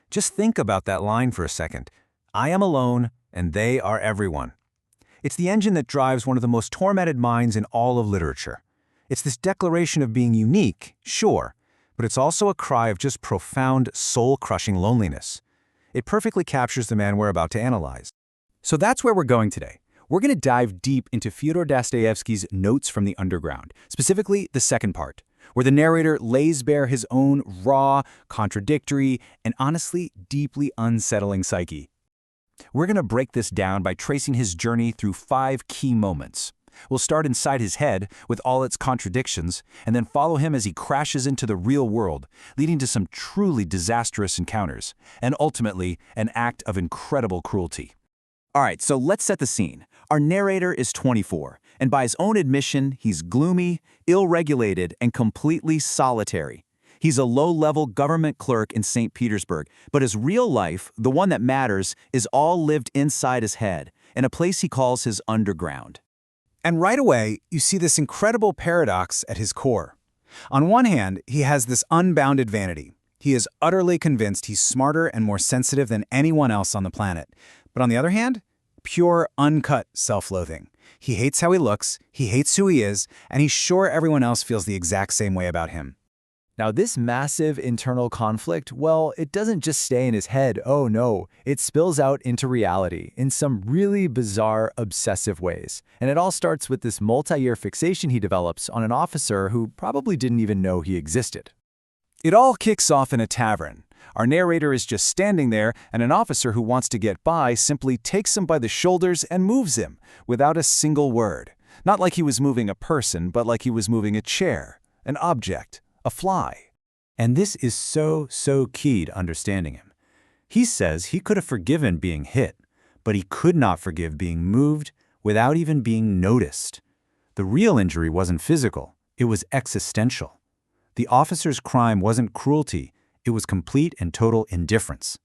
Just think about that line for a second. I am alone, and they are everyone. It's the engine that drives one of the most tormented minds in all of literature. It's this declaration of being unique, sure, but it's also a cry of just profound, soul-crushing loneliness. It perfectly captures the man we're about to analyze. So that's where we're going today. We're going to dive deep into Fyodor Dostoyevsky's Notes from the Underground, specifically the second part, where the narrator lays bare his own raw, contradictory, and honestly deeply unsettling psyche. We're going to break this down by tracing his journey through 5 key moments. We'll start inside his head with all its contradictions, and then follow him as he crashes into the real world, leading to some truly disastrous encounters, and ultimately an act of incredible cruelty. All right, so let's set the scene. Our narrator is 24, and by his own admission, he's gloomy, ill-regulated, and completely solitary. He's a low-level government clerk in St. Petersburg, but his real life, the one that matters, is all lived inside his head, in a place he calls his underground. And right away, you see this incredible paradox at his core. On one hand, he has this unbounded vanity. He is utterly convinced he's smarter and more sensitive than anyone else on the planet. But on the other hand, pure, uncut self-loathing. He hates how he looks, he hates who he is, and he's sure everyone else feels the exact same way about him. Now, this massive internal conflict, well, it doesn't just stay in his head, oh no, it spills out into reality in some really bizarre, obsessive ways. And it all starts with this multi-year fixation he develops on an officer who probably didn't even know he existed. It all kicks off in a tavern. Our narrator is just standing there, and an officer who wants to get by simply takes him by the shoulders and moves him, without a single word. Not like he was moving a person, but like he was moving a chair, an object, a fly. And this is so key to understanding him. He says he could have forgiven being hit, but he could not forgive being moved without even being noticed. The real injury wasn't physical, it was existential. The officer's crime wasn't cruelty, it was complete and total indifference,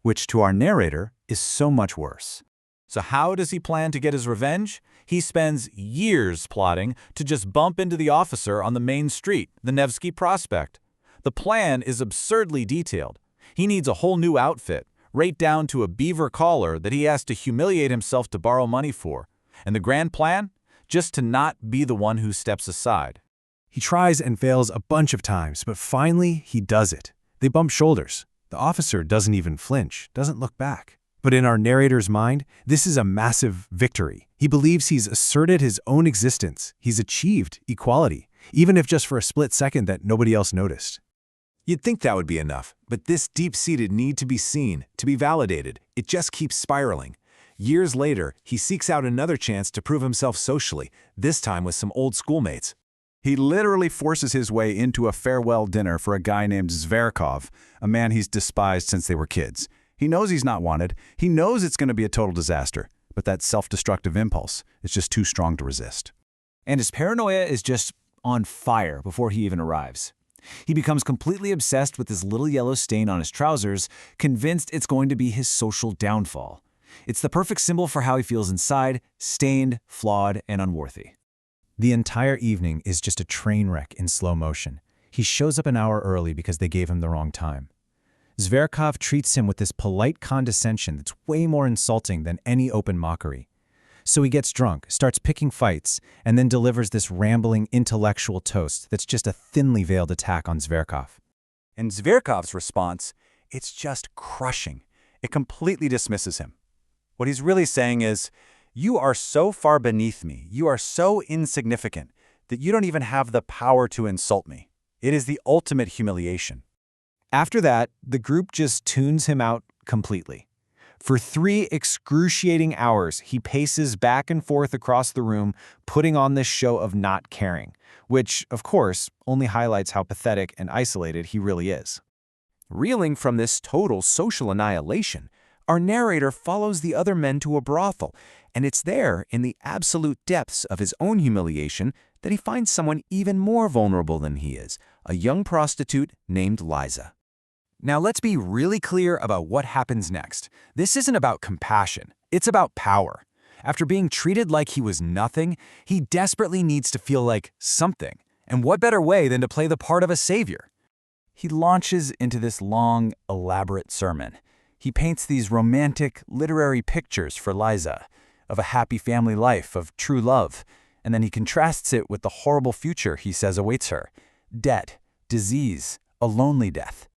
which to our narrator is so much worse. So how does he plan to get his revenge? He spends years plotting to just bump into the officer on the main street, the Nevsky Prospect. The plan is absurdly detailed. He needs a whole new outfit, right down to a beaver collar that he has to humiliate himself to borrow money for. And the grand plan? Just to not be the one who steps aside. He tries and fails a bunch of times, but finally he does it. They bump shoulders. The officer doesn't even flinch, doesn't look back. But in our narrator's mind, this is a massive victory. He believes he's asserted his own existence. He's achieved equality, even if just for a split second that nobody else noticed. You'd think that would be enough, but this deep-seated need to be seen, to be validated, it just keeps spiraling. Years later, he seeks out another chance to prove himself socially, this time with some old schoolmates. He literally forces his way into a farewell dinner for a guy named Zverkov, a man he's despised since they were kids. He knows he's not wanted. He knows it's going to be a total disaster, but that self-destructive impulse is just too strong to resist. And his paranoia is just on fire before he even arrives. He becomes completely obsessed with this little yellow stain on his trousers, convinced it's going to be his social downfall. It's the perfect symbol for how he feels inside, stained, flawed, and unworthy. The entire evening is just a train wreck in slow motion. He shows up an hour early because they gave him the wrong time. Zverkov treats him with this polite condescension that's way more insulting than any open mockery. So he gets drunk, starts picking fights, and then delivers this rambling intellectual toast that's just a thinly veiled attack on Zverkov. And Zverkov's response, it's just crushing. It completely dismisses him. What he's really saying is, you are so far beneath me, you are so insignificant, that you don't even have the power to insult me. It is the ultimate humiliation. After that, the group just tunes him out completely. For 3 excruciating hours, he paces back and forth across the room, putting on this show of not caring, which, of course, only highlights how pathetic and isolated he really is. Reeling from this total social annihilation, our narrator follows the other men to a brothel, and it's there, in the absolute depths of his own humiliation, that he finds someone even more vulnerable than he is, a young prostitute named Liza. Now let's be really clear about what happens next. This isn't about compassion, it's about power. After being treated like he was nothing, he desperately needs to feel like something. And what better way than to play the part of a savior? He launches into this long, elaborate sermon. He paints these romantic, literary pictures for Liza, of a happy family life, of true love, and then he contrasts it with the horrible future he says awaits her: debt, disease, a lonely death.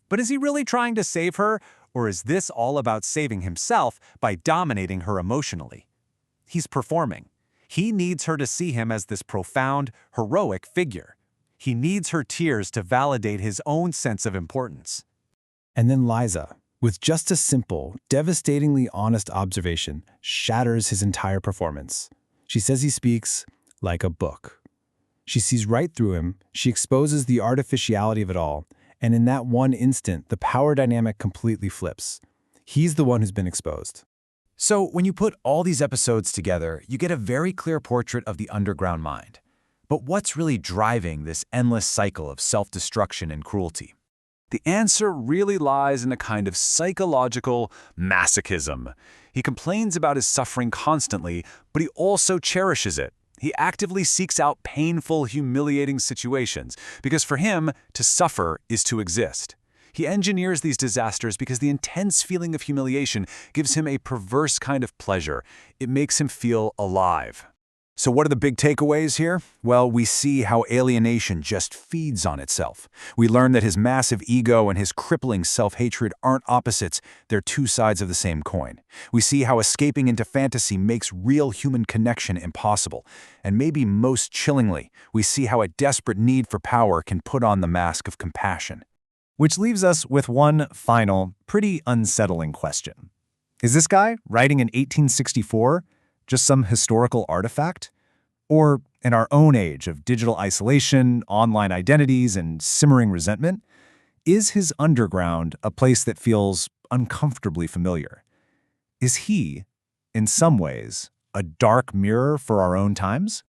But is he really trying to save her, or is this all about saving himself by dominating her emotionally? He's performing. He needs her to see him as this profound, heroic figure. He needs her tears to validate his own sense of importance. And then Liza, with just a simple, devastatingly honest observation, shatters his entire performance. She says he speaks like a book. She sees right through him, she exposes the artificiality of it all, and in that one instant, the power dynamic completely flips. He's the one who's been exposed. So when you put all these episodes together, you get a very clear portrait of the underground mind. But what's really driving this endless cycle of self-destruction and cruelty? The answer really lies in a kind of psychological masochism. He complains about his suffering constantly, but he also cherishes it. He actively seeks out painful, humiliating situations, because for him, to suffer is to exist. He engineers these disasters because the intense feeling of humiliation gives him a perverse kind of pleasure. It makes him feel alive. So what are the big takeaways here? Well, we see how alienation just feeds on itself. We learn that his massive ego and his crippling self-hatred aren't opposites, they're two sides of the same coin. We see how escaping into fantasy makes real human connection impossible. And maybe most chillingly, we see how a desperate need for power can put on the mask of compassion. Which leaves us with one final, pretty unsettling question. Is this guy, writing in 1864, just some historical artifact? Or, in our own age of digital isolation, online identities, and simmering resentment, is his underground a place that feels uncomfortably familiar? Is he, in some ways, a dark mirror for our own times?